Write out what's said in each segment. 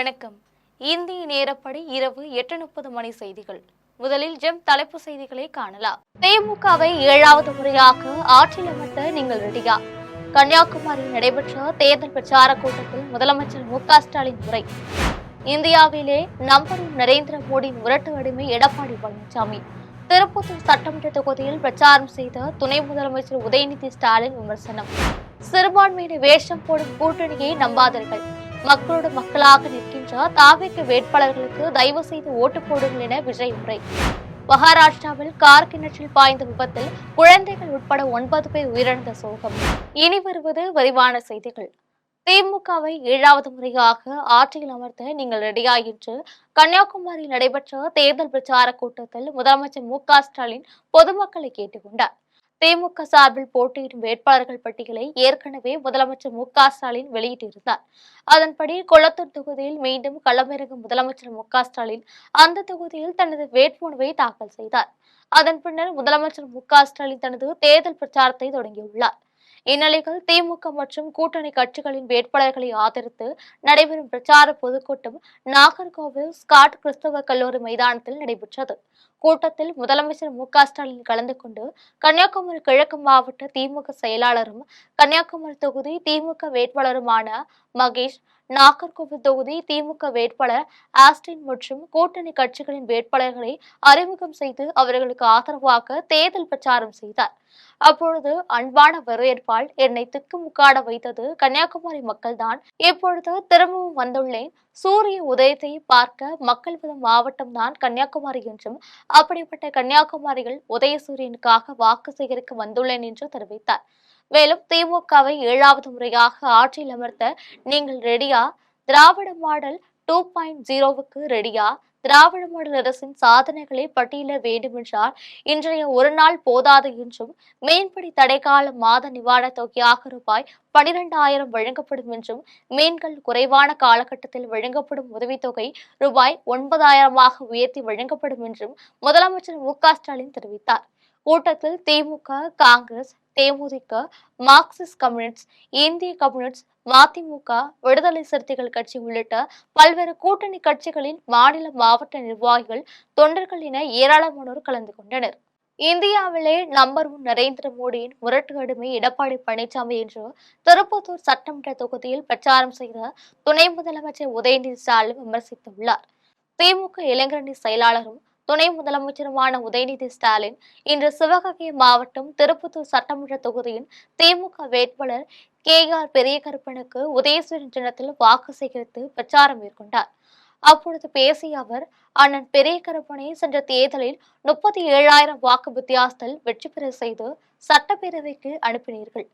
வணக்கம். இந்திய நேரப்படி இரவு 8:30 மணி செய்திகள். முதலில் ஜெம் தலைப்பு செய்திகளை காணலாம். திமுகவை 7வது முறையாக ஆட்சியில் அமர்த்த நீங்கள் ரெடியா? கன்னியாகுமரியில் நடைபெற்ற தேர்தல் பிரச்சார கூட்டத்தில் முதலமைச்சர் மு.க.ஸ்டாலின் உரை. இந்தியாவிலே நம்பர் நரேந்திர மோடி முரட்டு அடிமை எடப்பாடி பழனிசாமி. திருப்பத்தூர் சட்டமன்ற தொகுதியில் பிரச்சாரம் செய்த துணை முதலமைச்சர் உதயநிதி ஸ்டாலின் விமர்சனம். சிறுபான்மையின வேஷம் போடும் கூட்டணியை நம்பாதீர்கள். மக்களோடு மக்களாக நிற்கின்ற தாவேக்கு வேட்பாளர்களுக்கு தயவு செய்து ஓட்டு போடுங்கள் என விஜய் உரை. மகாராஷ்டிராவில் கார் கிணற்றில் பாய்ந்த விபத்தில் குழந்தைகள் உட்பட 9 பேர் உயிரிழந்த சோகம். இனி வருவது விரிவான செய்திகள். திமுகவை 7வது முறையாக ஆட்சியில் அமர்த்த நீங்கள் ரெடியா என்று கன்னியாகுமரியில் நடைபெற்ற தேர்தல் பிரச்சார கூட்டத்தில் முதலமைச்சர் மு.க.ஸ்டாலின் பொதுமக்களை கேட்டுக்கொண்டார். திமுக சார்பில் போட்டியிடும் வேட்பாளர்கள் பட்டியலை ஏற்கனவே முதலமைச்சர் மு.க.ஸ்டாலின் வெளியிட்டிருந்தார். அதன்படி கொளத்தூர் தொகுதியில் மீண்டும் களமிறங்கும் முதலமைச்சர் மு.க.ஸ்டாலின் அந்த தொகுதியில் தனது வேட்புமனுவை தாக்கல் செய்தார். அதன் பின்னர் முதலமைச்சர் மு.க.ஸ்டாலின் தனது தேர்தல் பிரச்சாரத்தை தொடங்கியுள்ளார். இந்நிலையில் திமுக மற்றும் கூட்டணி கட்சிகளின் வேட்பாளர்களை ஆதரித்து நடைபெறும் பிரச்சார பொதுக்கூட்டம் நாகர்கோவில் ஸ்காட் கிறிஸ்தவ கல்லூரி மைதானத்தில் நடைபெற்றது. கூட்டத்தில் முதலமைச்சர் மு.க.ஸ்டாலின் கலந்து கொண்டு கன்னியாகுமரி கிழக்கு மாவட்ட திமுக செயலாளரும் கன்னியாகுமரி தொகுதி திமுக வேட்பாளருமான மகேஷ், நாகர்கோவில் தொகுதி திமுக வேட்பாளர் ஆஸ்டின் மற்றும் கூட்டணி கட்சிகளின் வேட்பாளர்களை அறிமுகம் செய்து அவர்களுக்கு ஆதரவாக தேர்தல் பிரச்சாரம் செய்தார். அப்பொழுது அன்பான வரவேற்பால் என்னை திக்குமுக்காட வைத்தது கன்னியாகுமரி மக்கள்தான். இப்பொழுது திரும்பவும் வந்துள்ளேன். சூரிய உதயத்தை பார்க்க மக்கள் வரும் மாவட்டம் தான் கன்னியாகுமரி என்றும் அப்படிப்பட்ட கன்னியாகுமரியில் உதயசூரியனுக்காக வாக்கு சேகரிக்க வந்துள்ளேன் என்று தெரிவித்தார். மேலும் திமுகவை 7வது முறையாக ஆட்சியில் அமர்த்த நீங்கள் ரெடியா? திராவிட மாடல் 2.0வுக்கு ரெடியா? திராவிட மாடல் அரசின் சாதனைகளை பட்டியல வேண்டுமென்றால் இன்றைய ஒரு நாள் போதாது என்றும் மீன்பிடி தடைக்கால மாத நிவாரண தொகையாக ரூபாய் 12,000 வழங்கப்படும் என்றும் மீன்கள் குறைவான காலகட்டத்தில் வழங்கப்படும் உதவித்தொகை ரூபாய் 9,000 உயர்த்தி வழங்கப்படும் என்றும் முதலமைச்சர் மு.க.ஸ்டாலின் தெரிவித்தார். கூட்டத்தில் திமுக, காங்கிரஸ், தேமுதிக, மார்க்சிஸ்ட் கம்யூனிஸ்ட், இந்திய கம்யூனிஸ்ட், மதிமுக, விடுதலை சிறுத்தைகள் கட்சி உள்ளிட்ட பல்வேறு கூட்டணி கட்சிகளின் மாநில மாவட்ட நிர்வாகிகள், தொண்டர்கள் என ஏராளமானோர் கலந்து கொண்டனர். இந்தியாவிலே நம்பர் 1 நரேந்திர மோடியின் முரட்டு அடிமை எடப்பாடி பழனிசாமி என்று திருப்பத்தூர் சட்டமன்ற தொகுதியில் பிரச்சாரம் செய்த துணை முதலமைச்சர் உதயநிதி ஸ்டாலின் விமர்சித்துள்ளார். திமுக இளைஞரணி செயலாளரும் துணை முதலமைச்சருமான உதயநிதி ஸ்டாலின் இன்று சிவகங்கை மாவட்டம் திருப்பத்தூர் சட்டமன்ற தொகுதியின் திமுக வேட்பாளர் கே.ஆர். பெரியகருப்பனுக்கு உதயசூரியன் சின்னத்தில் வாக்கு சேகரித்து பிரச்சாரம் மேற்கொண்டார். அப்பொழுது பேசிய அவர், அண்ணன் பெரியகருப்பனை சென்ற தேர்தலில் 37,000 வாக்கு வித்தியாசத்தில் வெற்றி பெற செய்து சட்டப்பேரவைக்கு அனுப்பினீர்கள்.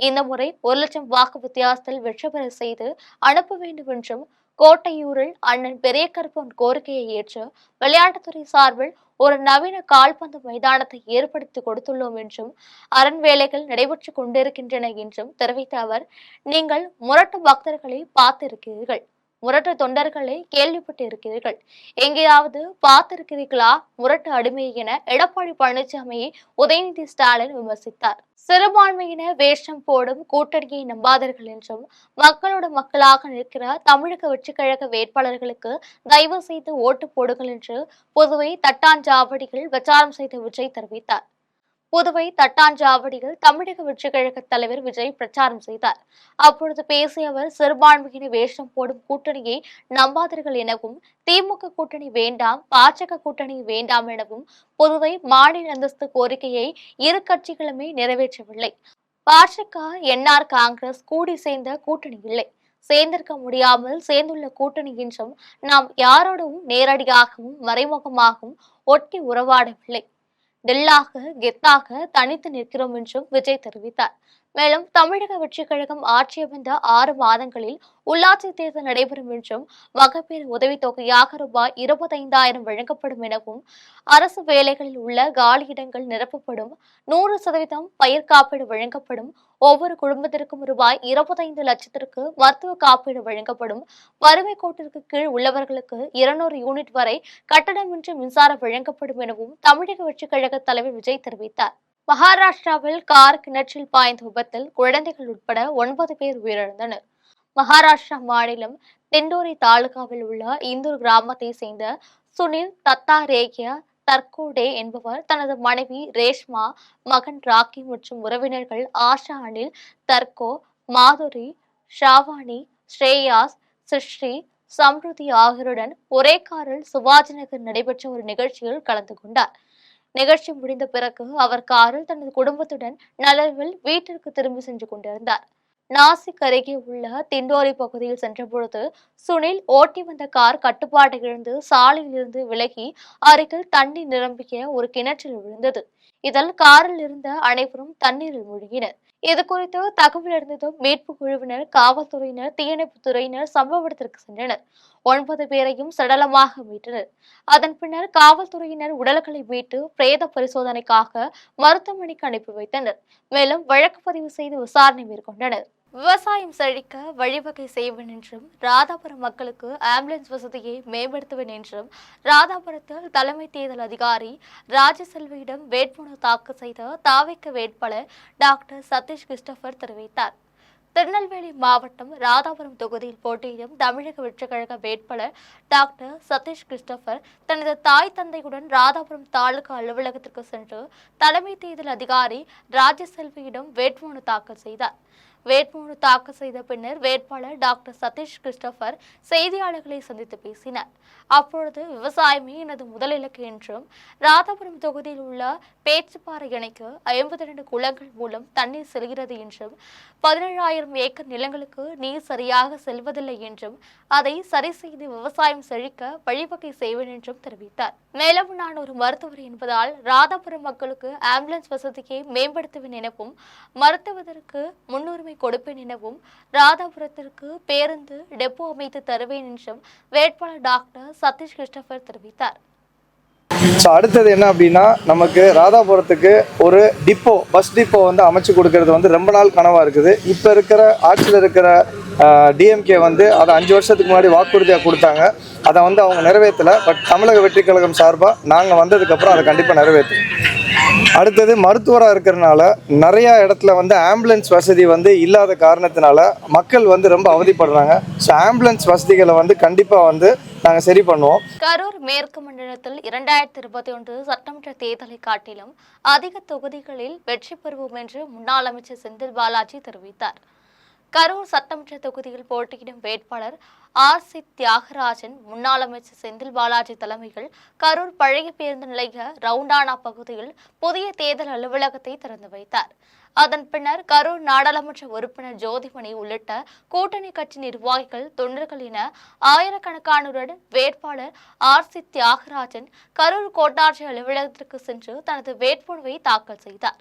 இந்த முறை 1,00,000 வாக்கு வித்தியாசத்தில் வெற்றி பெற செய்து அனுப்ப வேண்டும் என்றும், கோட்டையூரில் அண்ணன் பெரியகருப்பன் கோரிக்கையை ஏற்று விளையாட்டுத்துறை சார்பில் ஒரு நவீன கால்பந்து மைதானத்தை ஏற்படுத்தி கொடுத்துள்ளோம் என்றும், அரண் வேலைகள் நடைபெற்றுக் கொண்டிருக்கின்றன என்றும் தெரிவித்த அவர், நீங்கள் முரட்டு பக்தர்களை பார்த்திருக்கிறீர்கள், முரட்டு தொண்டர்களை கேள்விப்பட்டு இருக்கிறீர்கள், எங்கேயாவது பார்த்திருக்கிறீர்களா முரட்டு அடிமை என எடப்பாடி பழனிசாமியை உதயநிதி ஸ்டாலின் விமர்சித்தார். சிறுபான்மையின வேஷம் போடும் கூட்டணியை நம்பாதீர்கள் என்றும், மக்களோட மக்களாக நிற்கிற தமிழக வெற்றிக் கழக வேட்பாளர்களுக்கு தயவு செய்து ஓட்டு போடுங்கள் என்று புதுவை தட்டாஞ்சாவடியில் பிரச்சாரம் செய்த விஜய் தெரிவித்தார். புதுவை தட்டாஞ்சாவடியில் தமிழக வெற்றிக் கழக தலைவர் விஜய் பிரச்சாரம் செய்தார். அப்பொழுது பேசிய அவர், சிறுபான்மையின வேஷம் போடும் கூட்டணியை நம்பாதீர்கள் எனவும், திமுக கூட்டணி வேண்டாம், பாஜக கூட்டணி வேண்டாம் எனவும், புதுவை மாநில அந்தஸ்து கோரிக்கையை இரு கட்சிகளுமே நிறைவேற்றவில்லை. பாஜக, என்ஆர் காங்கிரஸ் கூடி சேர்ந்த கூட்டணி இல்லை, சேர்ந்திருக்க முடியாமல் சேர்ந்துள்ள கூட்டணி என்றும், நாம் யாரோடும் நேரடியாகவும் மறைமுகமாகவும் ஒட்டி உறவாடவில்லை, தில்லாக கெத்தாக தனித்து நிற்கிறோம் என்றும் விஜய் தெரிவித்தார். மேலும் தமிழக வெற்றிக் கழகம் ஆட்சி அமைந்த 6 மாதங்களில் உள்ளாட்சி தேர்தல் நடைபெறும் என்றும், மகப்பேறு உதவித்தொகையாக ரூபாய் 25,000 வழங்கப்படும் எனவும், அரசு வேலைகளில் உள்ள காலியிடங்கள் நிரப்பப்படும், 100% பயிர் காப்பீடு வழங்கப்படும், ஒவ்வொரு குடும்பத்திற்கும் ரூபாய் 25 லட்சத்திற்கு மருத்துவ காப்பீடு வழங்கப்படும், வறுமை கோட்டிற்கு கீழ் உள்ளவர்களுக்கு 200 யூனிட் வரை கட்டணமின்றி மின்சாரம் வழங்கப்படும் எனவும் தமிழக வெற்றிக் கழக தலைவர் விஜய் தெரிவித்தார். மகாராஷ்டிராவில் கார் கிணற்றில் பாய்ந்த விபத்தில் குழந்தைகள் உட்பட 9 பேர் உயிரிழந்தனர். மகாராஷ்டிரா மாநிலம் தெண்டோரி தாலுகாவில் உள்ள இந்தூர் கிராமத்தை சேர்ந்த சுனில் தத்தாரேகிய தர்கோடே என்பவர் தனது மனைவி ரேஷ்மா, மகன் ராக்கி மற்றும் உறவினர்கள் ஆஷா, அனில், தர்கோ, மாதுரி, ஷாவானி, ஸ்ரேயாஸ், சிஸ்ரீ, சம்ருதி ஆகியோருடன் ஒரே காரில் சிவாஜி நகர் நடைபெற்ற ஒரு நிகழ்ச்சியில் கலந்து கொண்டார். நிகழ்ச்சி முடிந்த பிறகு அவர் காரில் தனது குடும்பத்துடன் நள்ளிரவில் வீட்டிற்கு திரும்பி சென்று கொண்டிருந்தார். நாசிக் அருகே உள்ள திண்டோரி பகுதியில் சென்றபொழுது சுனில் ஓட்டி வந்த கார் கட்டுப்பாட்டை இழந்து சாலையில் இருந்து விலகி அருகில் தண்ணீர் நிரம்பிய ஒரு கிணற்றில் விழுந்தது. இதில் காரில் இருந்த அனைவரும் தண்ணீரில் மூழ்கினர். இதுகுறித்து தகவல் அறிந்ததும் மீட்பு குழுவினர், காவல்துறையினர், தீயணைப்பு துறையினர் சம்பவ இடத்திற்கு சென்றனர். 9 பேரையும் சடலமாக மீட்டனர். அதன் பின்னர் காவல்துறையினர் உடல்களை மீட்டு பிரேத பரிசோதனைக்காக மருத்துவமனைக்கு அனுப்பி வைத்தனர். மேலும் வழக்கு பதிவு செய்து விசாரணை மேற்கொண்டனர். விவசாயம் செழிக்க வழிவகை செய்வேன் என்றும், ராதாபுரம் மக்களுக்கு ஆம்புலன்ஸ் வசதியை மேம்படுத்துவேன் என்றும் ராதாபுரத்தில் தலைமை தேர்தல் அதிகாரி ராஜசெல்வியிடம் வேட்புமனு தாக்கல் செய்த தாவேக வேட்பாளர் டாக்டர் சதீஷ் கிறிஸ்டோபர் தெரிவித்தார். திருநெல்வேலி மாவட்டம் ராதாபுரம் தொகுதியில் போட்டியிடும் தமிழக வெற்றிக்கழக வேட்பாளர் டாக்டர் சதீஷ் கிறிஸ்டோபர் தனது தாய் தந்தையுடன் ராதாபுரம் தாலுகா அலுவலகத்திற்கு சென்று தலைமை தேர்தல் அதிகாரி ராஜசெல்வியிடம் வேட்புமனு தாக்கல் செய்தார். வேட்புமனு தாக்கல் செய்த பின்னர் வேட்பாளர் டாக்டர் சதீஷ் கிறிஸ்டோபர் செய்தியாளர்களை சந்தித்து பேசினார். அப்பொழுது விவசாயமே எனது முதல் இலக்கு என்றும், ராதாபுரம் தொகுதியில் உள்ள பேச்சுப்பாறை அணைக்கு 52 குளங்கள் மூலம் தண்ணீர் செல்கிறது என்றும், 17,000 ஏக்கர் நிலங்களுக்கு நீர் சரியாக செல்வதில்லை என்றும், அதை சரி செய்து விவசாயம் செழிக்க வழிவகை செய்வேன் என்றும் தெரிவித்தார். மேலும் நான் ஒரு மருத்துவர் என்பதால் ராதாபுரம் மக்களுக்கு ஆம்புலன்ஸ் வசதியை மேம்படுத்துவேன் எனவும், மருத்துவதற்கு முன்னுரிமை கொடுப்பேன் எனவும், ராதாபுரத்திற்கு பேருந்து டெப்போ அமைத்து தருவேன் என்றும் வேட்பாளர் டாக்டர் சதீஷ் கிறிஸ்டோபர் தெரிவித்தார். அடுத்தது என்ன அப்படின்னா, நமக்கு ராதாபுரத்துக்கு ஒரு பஸ் டிப்போ வந்து அமைச்சு கொடுக்கறது ரொம்ப நாள் கனவாக இருக்குது. இப்போ இருக்கிற ஆட்சியில் இருக்கிற டிஎம்கே அதை 5 வருஷத்துக்கு முன்னாடி வாக்குறுதியாக கொடுத்தாங்க. அதை அவங்க நிறைவேற்றலை. பட் தமிழக வெற்றி கழகம் சார்பாக நாங்கள் வந்ததுக்கப்புறம் அதை கண்டிப்பாக நிறைவேற்றோம். அடுத்தது மருத்துவராக இருக்கிறதுனால நிறையா இடத்துல ஆம்புலன்ஸ் வசதி இல்லாத காரணத்தினால மக்கள் ரொம்ப அவதிப்படுறாங்க. ஸோ ஆம்புலன்ஸ் வசதிகளை கண்டிப்பாக நாங்கள் சரி பண்ணுவோம். கரூர் மேற்கு மண்டலத்தில் 2021 சட்டமன்ற தேர்தலை காட்டிலும் அதிக தொகுதிகளில் வெற்றி பெறுவோம் என்று முன்னாள் அமைச்சர் செந்தில் பாலாஜி தெரிவித்தார். கரூர் சட்டமன்ற தொகுதியில் போட்டியிடும் வேட்பாளர் RC தியாகராஜன், முன்னாள் அமைச்சர் செந்தில் பாலாஜி தலைமையில் கரூர் பழைய பேருந்து நிலைய ரவுண்டானா பகுதியில் புதிய தேர்தல் அலுவலகத்தை திறந்து வைத்தார். அதன் பின்னர் கரூர் நாடாளுமன்ற உறுப்பினர் ஜோதிமணி உள்ளிட்ட கூட்டணி கட்சி நிர்வாகிகள், தொண்டர்கள் என ஆயிரக்கணக்கானோருடன் வேட்பாளர் RC தியாகராஜன் கரூர் கோட்டாட்சி அலுவலகத்திற்கு சென்று தனது வேட்புமனுவை தாக்கல் செய்தார்.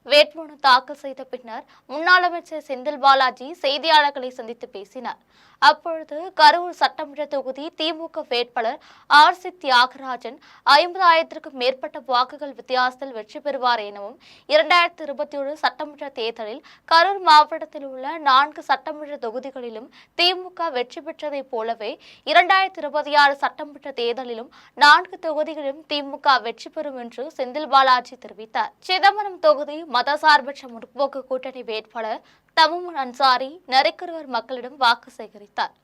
வேட்புமனு தாக்கல் செய்த பின்னர் முன்னாள் அமைச்சர் செந்தில் பாலாஜி செய்தியாளர்களை சந்தித்து பேசினார். அப்பொழுது கரூர் சட்டமன்ற தொகுதி திமுக வேட்பாளர் RC தியாகராஜன் 50,000க்கும் மேற்பட்ட வாக்குகள் வித்தியாசத்தில் வெற்றி பெறுவார் எனவும், 2021 சட்டமன்ற தேர்தலில் கரூர் மாவட்டத்தில் உள்ள 4 சட்டமன்ற தொகுதிகளிலும் திமுக வெற்றி பெற்றதைப் போலவே 2026 சட்டமன்ற தேர்தலிலும் 4 தொகுதிகளிலும் திமுக வெற்றி பெறும் என்று செந்தில் பாலாஜி தெரிவித்தார். சிதம்பரம் தொகுதி மதசார்பற்ற முற்போக்கு கூட்டணி வேட்பாளர் தமுமுன் அன்சாரி நரிக்குறவர் மக்களிடம் வாக்கு சேகரித்தார்.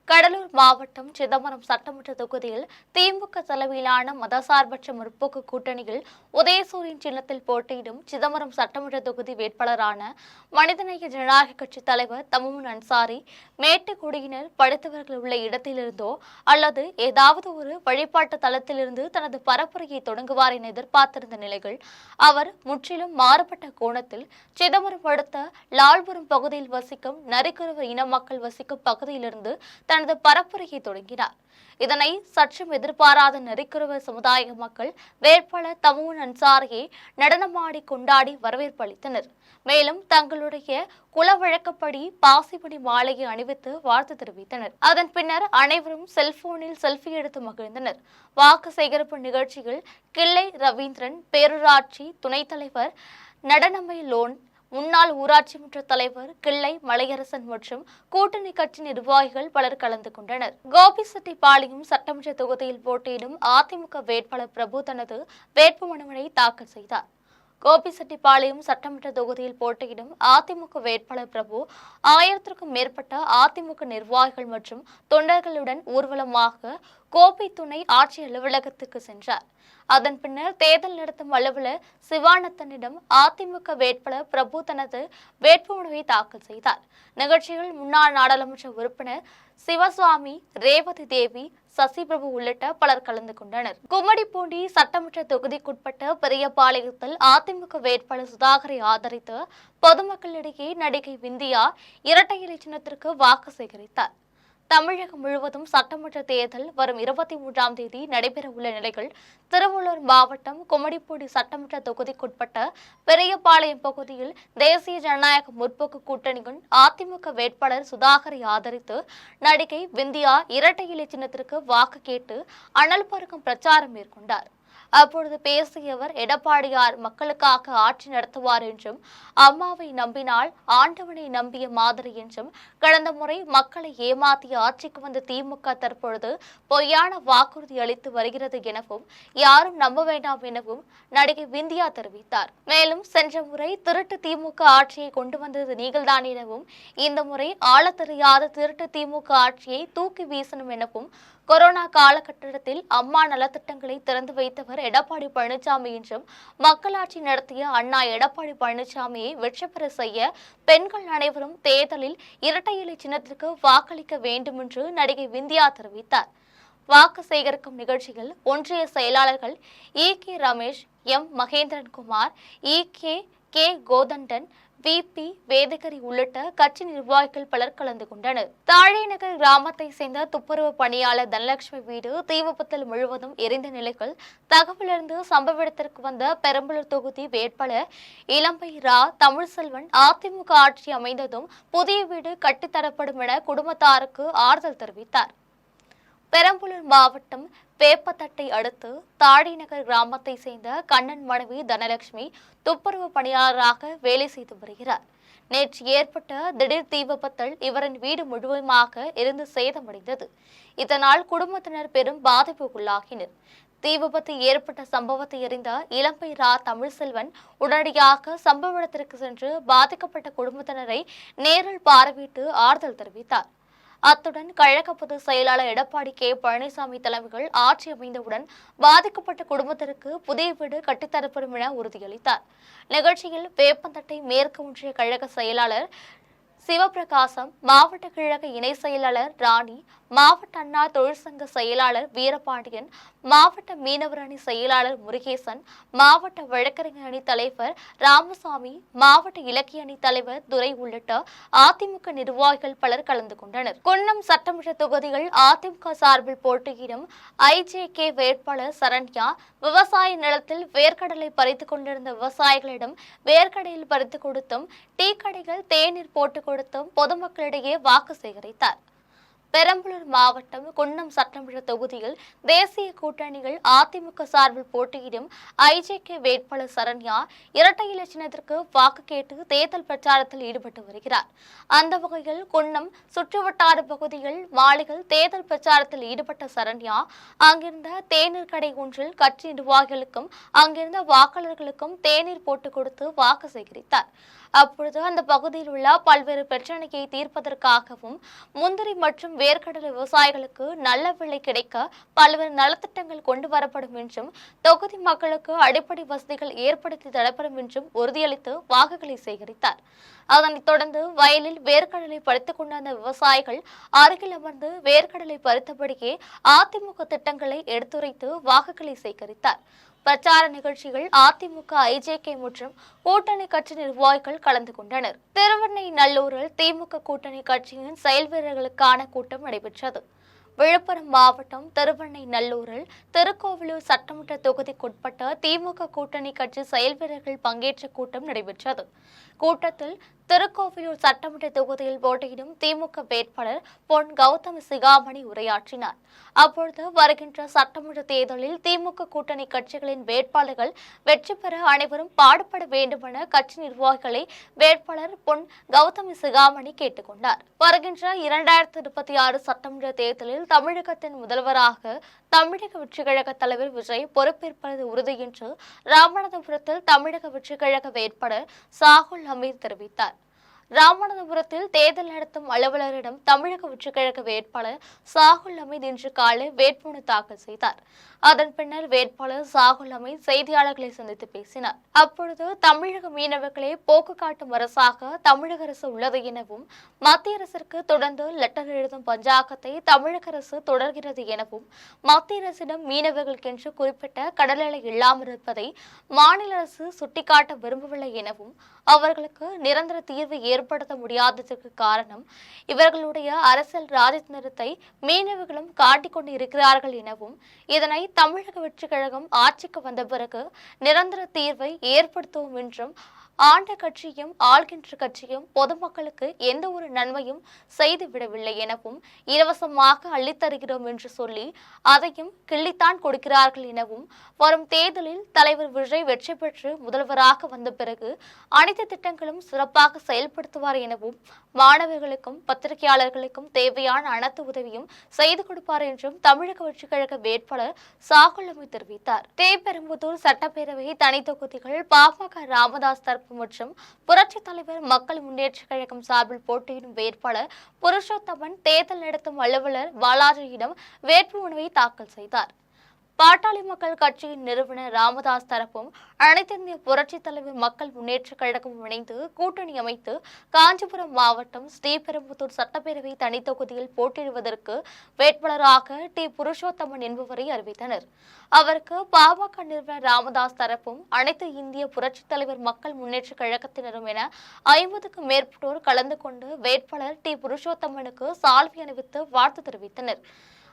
கடலூர் மாவட்டம் சிதம்பரம் சட்டமன்ற தொகுதியில் திமுக தலைமையிலான மதசார்பற்ற முற்போக்கு கூட்டணியில் உதயசூரியன் சின்னத்தில் போட்டியிடும் சிதம்பரம் சட்டமன்ற தொகுதி வேட்பாளரான மனிதநேய ஜனநாயக கட்சி தலைவர் தமுமுன் அன்சாரி மேட்டுக்குடியினர் படித்தவர்கள் உள்ள இடத்திலிருந்தோ அல்லது ஏதாவது ஒரு வழிபாட்டு தளத்திலிருந்து தனது பரப்புரையை தொடங்குவார் என எதிர்பார்த்திருந்த நிலையில் அவர் முற்றிலும் மாறுபட்ட கோணத்தில் சிதம்பரம் அடுத்த லால்புரம் பகுதியில் வசிக்கும் நரிக்குறவர் இன மக்கள் வசிக்கும் பகுதியிலிருந்து தனது பரப்புரையை தொடங்கினார். இதனை சற்றும் எதிர்பாராத நரிக்குறவர் சமுதாய மக்கள் வேட்பாளர் தமுமுன் அன்சாரியை நடனமாடி கொண்டாடி வரவேற்பு அளித்தனர். மேலும் தங்களுடைய குல வழக்கப்படி பாசிப்படி மாலையை அணிவித்து வாழ்த்து தெரிவித்தனர். அதன் பின்னர் அனைவரும் செல்போனில் செல்ஃபி எடுத்து மகிழ்ந்தனர். வாக்கு சேகரிப்பு நிகழ்ச்சியில் கிள்ளை ரவீந்திரன், பேரூராட்சி துணைத் தலைவர் நடனமை லோன், முன்னாள் ஊராட்சி மன்ற தலைவர் கிள்ளை மலையரசன் மற்றும் கூட்டணி கட்சி நிர்வாகிகள் பலர் கலந்து கொண்டனர். கோபிச்செட்டிப்பாளையம் சட்டமன்ற தொகுதியில் போட்டியிடும் அதிமுக வேட்பாளர் பிரபு தனது வேட்புமனுவை தாக்கல் செய்தார். கோபிச்செட்டிப்பாளையம் சட்டமன்ற தொகுதியில் போட்டியிடும் அதிமுக வேட்பாளர் பிரபு 1000க்கும் மேற்பட்ட அதிமுக நிர்வாகிகள் மற்றும் தொண்டர்களுடன் ஊர்வலமாக கோபி துணை ஆட்சி அலுவலகத்துக்கு சென்றார். அதன் பின்னர் தேர்தல் நடத்தும் அலுவலர் சிவானந்தனிடம் அதிமுக வேட்பாளர் பிரபு தனது வேட்புமனுவை தாக்கல் செய்தார். நிகழ்ச்சியில் முன்னாள் நாடாளுமன்ற உறுப்பினர் சிவசுவாமி, ரேவதி தேவி, சசிபிரபு உள்ளிட்ட பலர் கலந்து கொண்டனர். கும்மிடிப்பூண்டி சட்டமன்ற தொகுதிக்குட்பட்ட பெரியபாளையத்தில் அதிமுக வேட்பாளர் சுதாகரை ஆதரித்து பொதுமக்களிடையே நடிகை விந்தியா இரட்டை இலை சின்னத்திற்கு வாக்கு சேகரித்தார். தமிழகம் முழுவதும் சட்டமன்ற தேர்தல் வரும் 23ஆம் தேதி நடைபெற உள்ள நிலையில் திருவள்ளூர் மாவட்டம் கும்மிடிப்பூண்டி சட்டமன்ற தொகுதிக்குட்பட்ட பெரியபாளையம் பகுதியில் தேசிய ஜனநாயக முற்போக்கு கூட்டணியின் அதிமுக வேட்பாளர் சுதாகரை ஆதரித்து நடிகை விந்தியா இரட்டை இலை சின்னத்திற்கு வாக்கு கேட்டு அனல் பறக்கும் பிரச்சாரம் மேற்கொண்டார். அப்பொழுது பேசிய அவர், எடப்பாடியார் மக்களுக்காக ஆட்சி நடத்துவார் என்றும், அம்மாவை நம்பினால் ஆண்டவனை நம்பிய மாதிரி என்றும், கடந்த முறை மக்களை ஏமாற்றி ஆட்சிக்கு வந்த திமுக தற்பொழுது பொய்யான வாக்குறுதி அளித்து வருகிறது எனவும் யாரும் நம்ப வேண்டாம் எனவும் நடிகை விந்தியா தெரிவித்தார். மேலும் சென்ற முறை திருட்டு திமுக ஆட்சியை கொண்டு வந்தது நீங்கள்தான் எனவும், இந்த முறை ஆளத் தெரியாத திருட்டு திமுக ஆட்சியை தூக்கி வீசணும் எனவும், கொரோனா காலகட்டத்தில் அம்மா நலத்திட்டங்களை திறந்து வைத்தவர் எடப்பாடி பழனிசாமி என்றும், மக்களாட்சி நடத்திய அண்ணா எடப்பாடி பழனிசாமியை வெற்றி பெற செய்ய பெண்கள் அனைவரும் தேர்தலில் இரட்டை இலை சின்னத்திற்கு வாக்களிக்க வேண்டும் என்று நடிகை விந்தியா தெரிவித்தார். வாக்கு சேகரிக்கும் நிகழ்ச்சியில் ஒன்றிய செயலாளர்கள் K Ramesh, Mahendrankumar, K Kothandan, VP Vedagiri உள்ளிட்ட கட்சி நிர்வாகிகள் பலர் கலந்து கொண்டனர். தாழைநகர் கிராமத்தை சேர்ந்த துப்புரவு பணியாளர் தனலட்சுமி வீடு தீ விபத்தில் முழுவதும் எரிந்த நிலையில் தகவலறிந்து சம்பவ இடத்திற்கு வந்த பெரம்பலூர் தொகுதி வேட்பாளர் இளம்பை ரா தமிழ்செல்வன் அதிமுக ஆட்சி அமைந்ததும் புதிய வீடு கட்டித்தரப்படும் என குடும்பத்தாருக்கு ஆறுதல் தெரிவித்தார். பெரம்பலூர் மாவட்டம் வேப்பத்தட்டை அடுத்து தாழைநகர் கிராமத்தை சேர்ந்த கண்ணன் மனைவி தனலட்சுமி துப்புரவு பணியாளராக வேலை செய்து வருகிறார். நேற்று ஏற்பட்ட திடீர் தீ விபத்தில் இவரின் வீடு முழுவதுமாக எரிந்து சேதமடைந்தது. இதனால் குடும்பத்தினர் பெரும் பாதிப்புக்குள்ளாகினர். தீ விபத்து ஏற்பட்ட சம்பவத்தை அறிந்த இளம்பை ரா தமிழ்செல்வன் உடனடியாக சம்பவ இடத்திற்கு சென்று பாதிக்கப்பட்ட குடும்பத்தினரை நேரில் பார்வையிட்டு ஆறுதல் தெரிவித்தார். அத்துடன் கழக பொதுச் செயலாளர் எடப்பாடி பழனிசாமி தலைமைகள் ஆட்சி அமைந்தவுடன் பாதிக்கப்பட்ட குடும்பத்திற்கு புதிய வீடு கட்டித்தரப்படும் என உறுதியளித்தார். நிகழ்ச்சியில் வேப்பந்தட்டை மேற்கு ஒன்றிய கழக செயலாளர் சிவபிரகாசம், மாவட்ட கழக இணை செயலாளர் ராணி, மாவட்ட அண்ணா தொழிற்சங்க செயலாளர் வீரபாண்டியன், மாவட்ட மீனவர் அணி செயலாளர் முருகேசன், மாவட்ட வழக்கறிஞர் அணி தலைவர் ராமசாமி, மாவட்ட இலக்கிய அணி தலைவர் துரை உள்ளிட்ட அதிமுக நிர்வாகிகள் பலர் கலந்து கொண்டனர். குன்னம் சட்டமன்ற தொகுதிகள் அதிமுக சார்பில் போட்டியிடும் IJK வேட்பாளர் சரண்யா விவசாய நிலத்தில் வேர்க்கடலை பறித்துக் கொண்டிருந்த விவசாயிகளிடம் வேர்க்கடையில் பறித்து கொடுத்தும், டீ கடைகள் தேநீர் போட்டுக் கொடுத்தும் பொதுமக்களிடையே வாக்கு சேகரித்தார். பெரம்பலூர் மாவட்டம் குன்னம் சட்டமன்ற தொகுதியில் தேசிய கூட்டணிகள் அதிமுக சார்பில் போட்டியிடும் IJK வேட்பாளர் சரண்யா இரட்டை இலை சின்னத்திற்கு வாக்கு கேட்டு தேர்தல் பிரச்சாரத்தில் ஈடுபட்டு வருகிறார். அந்த வகையில் குன்னம் சுற்றுவட்டார பகுதிகள் மாலைகள் தேர்தல் பிரச்சாரத்தில் ஈடுபட்ட சரண்யா அங்கிருந்த தேநீர் கடை ஒன்றில் கட்சி நிர்வாகிகளுக்கும் அங்கிருந்த வாக்காளர்களுக்கும் தேநீர் போட்டுக் கொடுத்து வாக்கு சேகரித்தார். அப்பொழுது அந்த பகுதியில் உள்ள பல்வேறு பிரச்சனையை தீர்ப்பதற்காகவும் முந்திரி மற்றும் வேர்க்கடலை விவசாயிகளுக்கு நல்ல விலை கிடைக்க பல்வேறு நலத்திட்டங்கள் கொண்டு வரப்படும் என்றும், தொகுதி மக்களுக்கு அடிப்படை வசதிகள் ஏற்படுத்தி தரப்படும் என்றும் உறுதியளித்து வாக்குகளை சேகரித்தார். அதனைத் தொடர்ந்து வயலில் வேர்க்கடலை பறித்துக் கொண்டிருந்த விவசாயிகள் அருகில் அமர்ந்து வேர்க்கடலை பறித்தபடியே அதிமுக திட்டங்களை எடுத்துரைத்து வாக்குகளை சேகரித்தார். பிரச்சார நிகழ்ச்சிகள் அதிமுக IJK மற்றும் கூட்டணி கட்சி நிர்வாகிகள் கலந்து கொண்டனர். திருவெண்ணெய்நல்லூரில் திமுக கூட்டணி கட்சியின் செயல் வீரர்களுக்கான கூட்டம் நடைபெற்றது. விழுப்புரம் மாவட்டம் திருவெண்ணெய்நல்லூரில் திருக்கோவிலூர் சட்டமன்ற தொகுதிக்குட்பட்ட திமுக கூட்டணி கட்சி செயல் வீரர்கள் பங்கேற்ற கூட்டம் நடைபெற்றது. கூட்டத்தில் திருக்கோவிலூர் சட்டமன்ற தொகுதியில் போட்டியிடும் திமுக வேட்பாளர் பொன் கௌதமி சிகாமணி உரையாற்றினார். அப்பொழுது வருகின்ற சட்டமன்ற தேர்தலில் திமுக கூட்டணி கட்சிகளின் வேட்பாளர்கள் வெற்றி பெற அனைவரும் பாடுபட வேண்டுமென கட்சி நிர்வாகிகளை வேட்பாளர் பொன் கௌதமி சிகாமணி கேட்டுக்கொண்டார். வருகின்ற 2026 சட்டமன்ற தேர்தலில் தமிழகத்தின் முதல்வராக தமிழக வெற்றிக் கழக தலைவர் விஜய் பொறுப்பேற்பது உறுதி என்று ராமநாதபுரத்தில் தமிழக வெற்றிக் கழக வேட்பாளர் சாகுல் ஹமீத் தெரிவித்தார். ராமநாதபுரத்தில் தேர்தல் நடத்தும் அலுவலரிடம் தமிழக வெற்றிக் கழக வேட்பாளர் சாகுல் ஹமீத் இன்று காலை வேட்புமனு தாக்கல் செய்தார். அதன் பின்னர் வேட்பாளர் சாகுல் ஹமீத் செய்தியாளர்களை சந்தித்து பேசினார். அப்பொழுது தமிழக மீனவர்களை போக்கு காட்டும் அரசாக தமிழக அரசு உள்ளது எனவும் மத்திய அரசிற்கு தொடர்ந்து லெட்டர் எழுதும் பஞ்சாங்கத்தை தமிழக அரசு தொடர்கிறது எனவும் மத்திய அரசிடம் மீனவர்களுக்கென்று குறிப்பிட்ட கடல் எல்லை இல்லாமல் இருப்பதை மாநில அரசு சுட்டிக்காட்ட விரும்பவில்லை எனவும் அவர்களுக்கு நிரந்தர தீர்வு ஏற்படுத்த முடியாததற்கு காரணம் இவர்களுடைய அரசியல் ராஜதந்திரத்தை மீனவர்களும் காட்டிக் கொண்டு இருக்கிறார்கள் எனவும் இதனை தமிழக வெற்றிக் கழகம் ஆட்சிக்கு வந்த பிறகு நிரந்தர தீர்வை ஏற்படுத்துவோம் என்றும் ஆண்ட கட்சியும் ஆள்கின்ற கட்சியும் பொதுமக்களுக்கு எந்த ஒரு நன்மையும் செய்துவிடவில்லை எனவும் இலவசமாக அள்ளித்தருகிறோம் என்று சொல்லி அதையும் கிள்ளித்தான் கொடுக்கிறார்கள் எனவும் வரும் தேர்தலில் தலைவர் விஜய் வெற்றி பெற்று முதல்வராக வந்த பிறகு அனைத்து திட்டங்களும் சிறப்பாக செயல்படுத்துவார் எனவும் மாணவர்களுக்கும் பத்திரிகையாளர்களுக்கும் தேவையான அனைத்து உதவியும் செய்து கொடுப்பார் என்றும் தமிழக வெற்றிக் கழக வேட்பாளர் சாகுல் ஹமீத் தெரிவித்தார். தேப்பெரும்புதூர் சட்டப்பேரவை தனி தொகுதிகள் பாமக ராமதாஸ் தரப்பு மற்றும் புரட்சித் தலைவர் மக்கள் முன்னேற்ற கழகம் சார்பில் போட்டியிடும் வேட்பாளர் புருஷோத்தமன் தேர்தல் நடத்தும் அலுவலர் பாலாஜியிடம் வேட்புமனுவை தாக்கல் செய்தார். பாட்டாளி மக்கள் கட்சியின் நிறுவனர் ராமதாஸ் தரப்பும் அனைத்து இந்திய புரட்சித் தலைவர் மக்கள் முன்னேற்ற கழகமும் இணைந்து கூட்டணி அமைத்து காஞ்சிபுரம் மாவட்டம் ஸ்ரீபெரும்புதூர் சட்டப்பேரவை தனி தொகுதியில் போட்டியிடுவதற்கு வேட்பாளராக டி புருஷோத்தமன் என்பவரை அறிவித்தனர். அவருக்கு பாமக நிறுவனர் ராமதாஸ் தரப்பும் அனைத்து இந்திய புரட்சித் தலைவர் மக்கள் முன்னேற்ற கழகத்தினரும் என 50க்கும் மேற்பட்டோர் கலந்து கொண்டு வேட்பாளர் டி புருஷோத்தமனுக்கு சால்வை அணிவித்து வாழ்த்து தெரிவித்தனர்.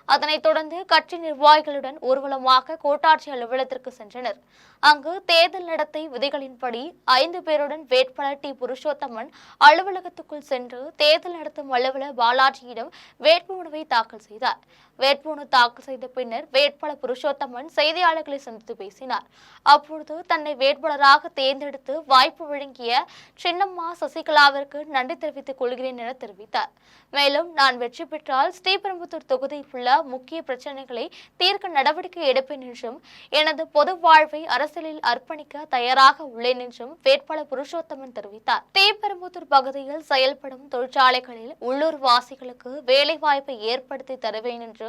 அதனைத் தொடர்ந்து கட்சி நிர்வாகிகளுடன் ஊர்வலமாக கோட்டாட்சி அலுவலகத்திற்கு சென்றனர். அங்கு தேர்தல் நடத்தை விதிகளின்படி 5 பேருடன் வேட்பாளர் டி புருஷோத்தமன் அலுவலகத்துக்குள் சென்று தேர்தல் நடத்தும் அலுவலர் பாலாஜியிடம் வேட்புமனுவை தாக்கல் செய்தார். வேட்புமனு தாக்கல் செய்த பின்னர் வேட்பாளர் புருஷோத்தமன் செய்தியாளர்களை சந்தித்து பேசினார். அப்பொழுது தன்னை வேட்பாளராக தேர்ந்தெடுத்து வாய்ப்பு வழங்கிய சின்னம்மா சசிகலாவிற்கு நன்றி தெரிவித்துக் கொள்கிறேன் என தெரிவித்தார். மேலும் நான் வெற்றி பெற்றால் ஸ்ரீபெரும்புதூர் தொகுதியில் உள்ள முக்கிய பிரச்சனைகளை தீர்க்க நடவடிக்கை எடுப்பேன் என்றும் எனது பொது வாழ்வை அரசியலில் அர்ப்பணிக்க தயாராக உள்ளேன் என்றும் வேட்பாளர் புருஷோத்தமன் தெரிவித்தார். ஸ்ரீபெரும்புதூர் பகுதியில் செயல்படும் தொழிற்சாலைகளில் உள்ளூர் வாசிகளுக்கு வேலைவாய்ப்பை ஏற்படுத்தி தருவேன் என்று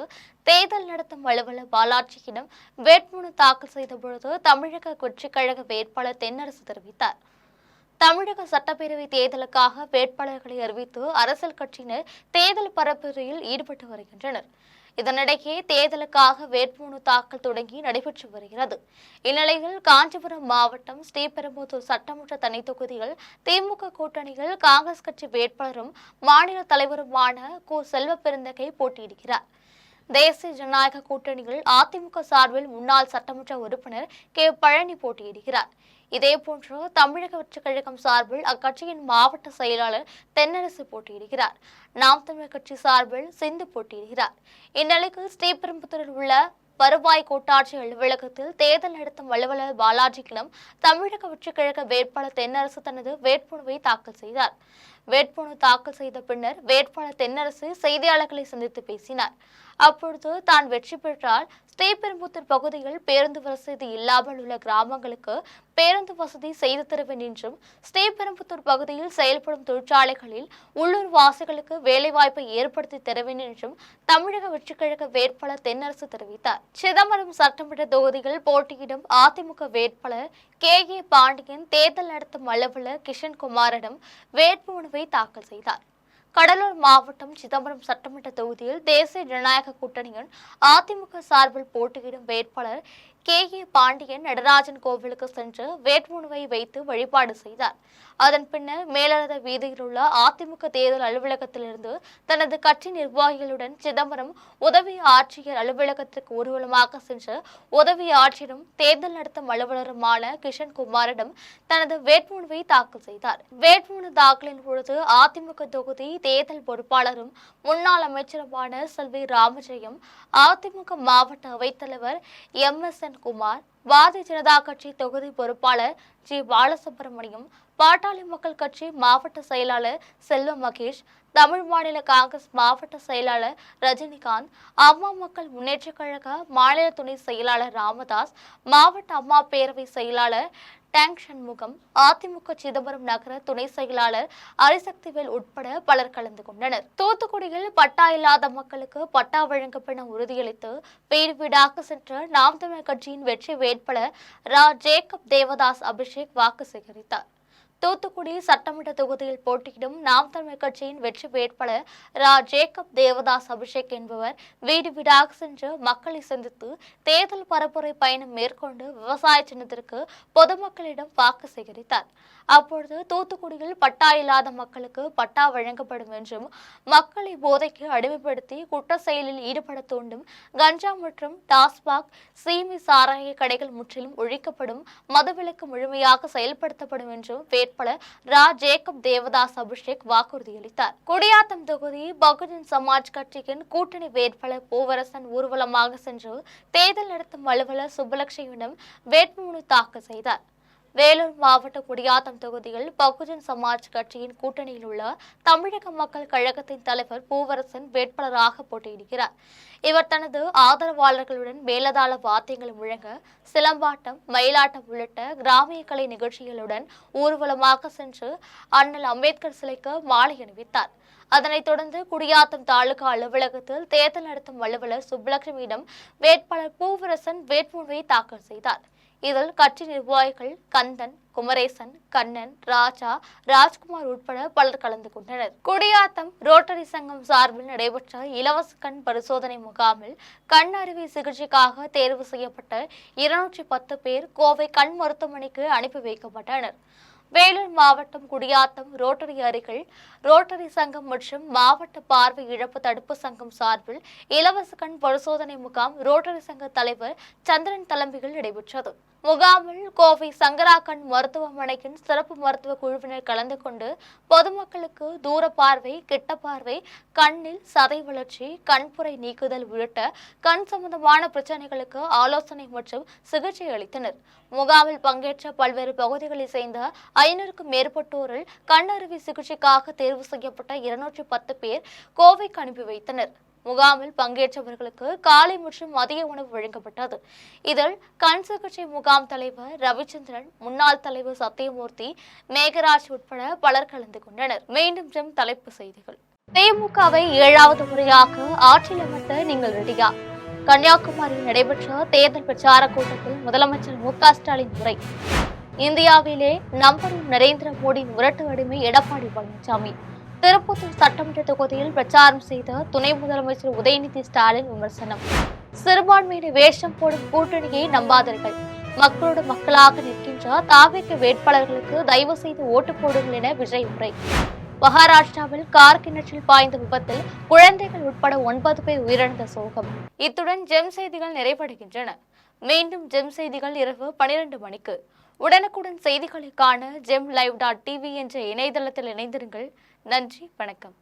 தேர்தல் நடத்தும் அலுவலர் பாலாஜியிடம் வேட்புமனு தாக்கல் செய்த பொழுது தமிழக வெற்றிக் கழக வேட்பாளர் தென்னரசு தெரிவித்தார். தமிழக சட்டப்பேரவை தேர்தலுக்காக வேட்பாளர்களை அறிவித்து அரசியல் கட்சியினர் தேர்தல் பரப்புரையில் ஈடுபட்டு வருகின்றனர். இதனிடையே தேர்தலுக்காக வேட்புமனு தாக்கல் தொடங்கி நடைபெற்று வருகிறது. இந்நிலையில் காஞ்சிபுரம் மாவட்டம் ஸ்ரீபெரும்புதூர் சட்டமன்ற தனி தொகுதியில் திமுக கூட்டணியில் காங்கிரஸ் கட்சி வேட்பாளரும் மாநில தலைவருமான கு. செல்வபெருந்தகை போட்டியிடுகிறார். தேசிய ஜனநாயக கூட்டணியில் அதிமுக சார்பில் முன்னாள் சட்டமன்ற உறுப்பினர் கே. பழனி போட்டியிடுகிறார். இதேபோன்று தமிழக வெற்றிக் கழகம் சார்பில் அக்கட்சியின் மாவட்ட செயலாளர் தென்னரசு போட்டியிடுகிறார். நாம் தமிழர் கட்சி சார்பில் சிந்து போட்டியிடுகிறார். இந்நிலையில் ஸ்ரீபெரும்புதூரில் உள்ள வருவாய் கோட்டாட்சி அலுவலகத்தில் தேர்தல் நடத்தும் அலுவலர் பாலாஜியிடம் தமிழக வெற்றிக் கழக வேட்பாளர் தென்னரசு தனது வேட்புமனுவை தாக்கல் செய்தார். வேட்புமனு தாக்கல் செய்த பின்னர் வேட்பாளர் தென்னரசு செய்தியாளர்களை சந்தித்து பேசினார். அப்பொழுது தான் வெற்றி பெற்றால் ஸ்ரீபெரும்புதூர் பகுதியில் பேருந்து வசதி இல்லாமல் உள்ள கிராமங்களுக்கு பேருந்து வசதி செய்து தருவேன் என்றும் ஸ்ரீபெரும்புதூர் பகுதியில் செயல்படும் தொழிற்சாலைகளில் உள்ளூர் வாசிகளுக்கு வேலைவாய்ப்பை ஏற்படுத்தி தருவேன் என்றும் தமிழக வெற்றிக் கழக வேட்பாளர் தென்னரசு தெரிவித்தார். சிதம்பரம் சட்டமன்ற தொகுதியில் போட்டியிடும் அதிமுக வேட்பாளர் கே. ஏ. பாண்டியன் தேர்தல் நடத்தும் அலுவலர் கிஷன்குமாரிடம் வேட்புமனுவை தாக்கல் செய்தார். கடலூர் மாவட்டம் சிதம்பரம் சட்டமன்ற தொகுதியில் தேசிய ஜனநாயக கூட்டணியின் அதிமுக சார்பில் போட்டியிடும் வேட்பாளர் கே. ஏ. பாண்டியன் நடராஜன் கோவிலுக்கு சென்று வேட்புமனுவை வைத்து வழிபாடு செய்தார். அதன் பின்னர் மேலரத வீதியில் உள்ள அதிமுக தேர்தல் அலுவலகத்திலிருந்து தனது கட்சி நிர்வாகிகளுடன் சிதம்பரம் உதவி ஆட்சியர் அலுவலகத்திற்கு ஊர்வலமாக சென்று உதவி ஆட்சியரும் தேர்தல் நடத்தும் அலுவலருமான கிஷன்குமாரிடம் தனது வேட்புமனுவை தாக்கல் செய்தார். வேட்புமனு தாக்கலின் பொழுது அதிமுக தொகுதி தேர்தல் பொறுப்பாளரும் முன்னாள் அமைச்சருமான செல்வி ராமஜெயம், அதிமுக மாவட்ட அவைத்தலைவர் MS குமார், பாரதிய ஜனதா கட்சி தொகுதி பொறுப்பாளர் ஜி பாலசுப்ரமணியம், பாட்டாளி மக்கள் கட்சி மாவட்ட செயலாளர் செல்வ மகேஷ், தமிழ் மாநில காங்கிரஸ் மாவட்ட செயலாளர் ரஜினிகாந்த், அம்மா மக்கள் முன்னேற்ற கழக மாநில துணை செயலாளர் ராமதாஸ், மாவட்ட அம்மா பேரவை செயலாளர் டேங் சண்முகம், அதிமுக சிதம்பரம் நகர துணை செயலாளர் அரிசக்திவேல் உட்பட பலர் கலந்து கொண்டனர். தூத்துக்குடியில் பட்டா இல்லாத மக்களுக்கு பட்டா வழங்கப்பட உறுதியளித்து வீடு வீடாக சென்ற நாம் தமிழர் கட்சியின் வெற்றி வேட்பாளர் ரா ஜேக்கப் தேவதாஸ் அபிஷேக் வாக்கு சேகரித்தார். தூத்துக்குடி சட்டமன்ற தொகுதியில் போட்டியிடும் நாம் தமிழர் கட்சியின் வெற்றி வேட்பாளர் ரா ஜேக்கப் தேவதாஸ் அபிஷேக் என்பவர் வீடு வீடாக சென்று மக்களை சந்தித்து தேர்தல் பரப்புரை பயணம் மேற்கொண்டு விவசாய சின்னத்திற்கு பொதுமக்களிடம் வாக்கு சேகரித்தார். அப்பொழுது தூத்துக்குடியில் பட்டா இல்லாத மக்களுக்கு பட்டா வழங்கப்படும் என்றும், மக்களை போதைக்கு அடிமைப்படுத்தி குற்ற செயலில் ஈடுபட தூண்டும் கஞ்சா மற்றும் டாஸ்மாக், சீமி சாராய கடைகள் முற்றிலும் ஒழிக்கப்படும், மதுவிலக்கு முழுமையாக செயல்படுத்தப்படும் என்றும் வேட்பாளர் ரா ஜேக்கப் தேவதாஸ் அபிஷேக் வாக்குறுதியளித்தார். குடியாத்தம் தொகுதி பகுஜன் சமாஜ் கட்சியின் கூட்டணி வேட்பாளர் பூவரசன் ஊர்வலமாக சென்று தேர்தல் நடத்தும் அலுவலர் சுப்பலட்சுமியிடம் வேட்புமனு தாக்கல் செய்தார். வேலூர் மாவட்ட குடியாத்தம் தொகுதியில் பகுஜன் சமாஜ் கட்சியின் கூட்டணியில் உள்ள தமிழக மக்கள் கழகத்தின் தலைவர் பூவரசன் வேட்பாளராக போட்டியிடுகிறார். இவர் தனது ஆதரவாளர்களுடன் மேலதாள வாத்தியங்கள் முழங்க சிலம்பாட்டம், மயிலாட்டம் உள்ளிட்ட கிராமிய கலை நிகழ்ச்சிகளுடன் ஊர்வலமாக சென்று அண்ணல் அம்பேத்கர் சிலைக்கு மாலை அணிவித்தார். அதனைத் தொடர்ந்து குடியாத்தம் தாலுகா அலுவலகத்தில் தேர்தல் நடத்தும் அலுவலர் சுப்பலட்சுமியிடம் வேட்பாளர் பூவரசன் வேட்புமனுவை தாக்கல் செய்தார். இதில் கட்சி நிர்வாகிகள் கந்தன், குமரேசன், கண்ணன், ராஜா, ராஜ்குமார் உட்பட பலர் கலந்து கொண்டனர். குடியாத்தம் ரோட்டரி சங்கம் சார்பில் நடைபெற்ற இலவச கண் பரிசோதனை முகாமில் கண் அறுவை சிகிச்சைக்காக தேர்வு செய்யப்பட்ட 210 பேர் கோவை கண் மருத்துவமனைக்கு அனுப்பி வைக்கப்பட்டனர். வேலூர் மாவட்டம் குடியாத்தம் ரோட்டரி அருகில் ரோட்டரி சங்கம் மற்றும் மாவட்ட பார்வை இழப்பு தடுப்பு சங்கம் சார்பில் இலவச கண் பரிசோதனை முகாம் ரோட்டரி சங்க தலைவர் சந்திரன் தலைமையில் நடைபெற்றது. முகாமில் கோவை சங்கரா கண் மருத்துவமனையின் சிறப்பு மருத்துவ குழுவினர் கலந்து கொண்டு பொதுமக்களுக்கு தூர பார்வை, கிட்ட பார்வை, கண்ணில் சதை வளர்ச்சி, கண்புரை நீக்குதல் உள்ளிட்ட கண் சம்பந்தமான பிரச்சனைகளுக்கு ஆலோசனை மற்றும் சிகிச்சை அளித்தனர். முகாமில் பங்கேற்ற பல்வேறு பகுதிகளை சேர்ந்த 500க்கும் மேற்பட்டோரில் கண் அறுவை சிகிச்சைக்காக தேர்வு செய்யப்பட்ட 210 பேர் கோவைக்கு அனுப்பி வைத்தனர். முகாமில் பங்கேற்றவர்களுக்கு காலை மற்றும் மதிய உணவு வழங்கப்பட்டது. இதில் கண் சிகிச்சை முகாம் தலைவர் ரவிச்சந்திரன், முன்னாள் தலைவர் சத்தியமூர்த்தி, மேகராஜ் உட்பட பலர் கலந்து கொண்டனர். மீண்டும் தலைப்பு செய்திகள். திமுகவை 7வது முறையாக ஆட்சியில் அமர்த்த நீங்கள் ரெடியா? கன்னியாகுமரியில் நடைபெற்ற தேர்தல் பிரச்சார கூட்டத்தில் முதலமைச்சர் மு.க. ஸ்டாலின் உரை. இந்தியாவிலே நம்பரும் நரேந்திர மோடி முரட்டு அடிமை எடப்பாடி பழனிசாமி. திருப்பத்தூர் சட்டமன்ற தொகுதியில் பிரச்சாரம் செய்த துணை முதலமைச்சர் உதயநிதி ஸ்டாலின் விமர்சனம். சிறுபான்மையின வேஷம் போடும் கூட்டணியை நம்பாதீர்கள். மக்களோடு மக்களாக நிற்கின்ற தாவேக வேட்பாளர்களுக்கு தயவு செய்து ஓட்டு போடுங்கள் என விஜய் உரை. மகாராஷ்டிராவில் கார் கிணற்றில் பாய்ந்த விபத்தில் குழந்தைகள் உட்பட 9 பேர் உயிரிழந்த சோகம். இத்துடன் ஜெம் செய்திகள் நிறைவடைகின்றன. மீண்டும் ஜெம் செய்திகள் இரவு 12 மணிக்கு. உடனுக்குடன் செய்திகளை காண GemLive.tv என்ற இணையதளத்தில் இணைந்திருங்கள். நன்றி, வணக்கம்.